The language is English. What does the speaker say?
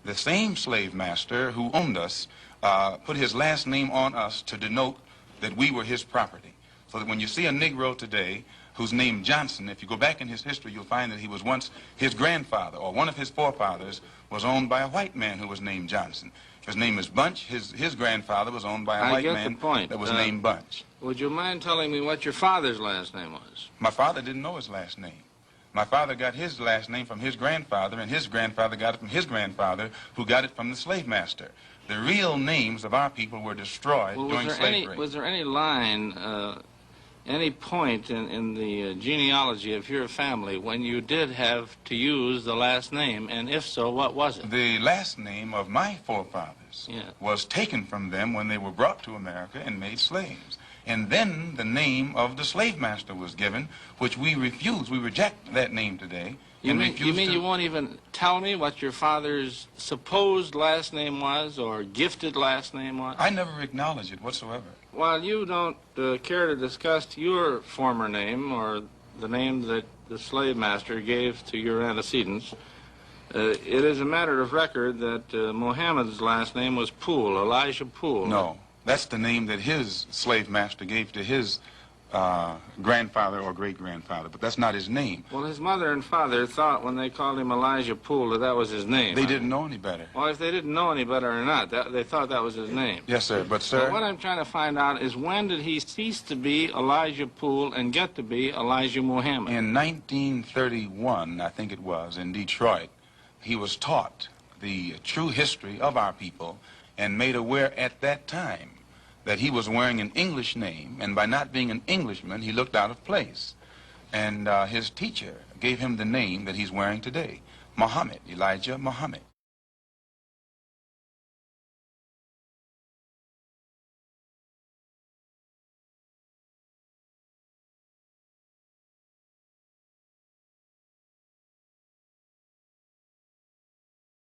The same slave master who owned us put his last name on us to denote that we were his property. So that when you see a Negro today who's named Johnson, if you go back in his history, you'll find that he was once his grandfather, or one of his forefathers was owned by a white man who was named Johnson. His name is Bunch. His grandfather was owned by a white man that was named Bunch. Would you mind telling me what your father's last name was? My father didn't know his last name. My father got his last name from his grandfather, and his grandfather got it from his grandfather, who got it from the slave master. The real names of our people were destroyed during slavery. Was there any line, any point in the genealogy of your family when you did have to use the last name, and if so, what was it? The last name of my forefathers was taken from them when they were brought to America and made slaves. And then the name of the slave master was given, which we refuse. We reject that name today. You mean you won't even tell me what your father's supposed last name was or gifted last name was? I never acknowledge it whatsoever. While you don't care to discuss your former name or the name that the slave master gave to your antecedents, it is a matter of record that Muhammad's last name was Poole, Elijah Poole. No, that's the name that his slave master gave to his grandfather or great-grandfather, but that's not his name. Well, his mother and father thought when they called him Elijah Poole that that was his name. They didn't know any better. Well, if they didn't know any better or not, they thought that was his name. Yes, sir, but sir... But what I'm trying to find out is when did he cease to be Elijah Poole and get to be Elijah Muhammad? In 1931, I think it was, in Detroit, he was taught the true history of our people and made aware at that time that he was wearing an English name, and by not being an Englishman, he looked out of place. And his teacher gave him the name that he's wearing today, Muhammad, Elijah Muhammad.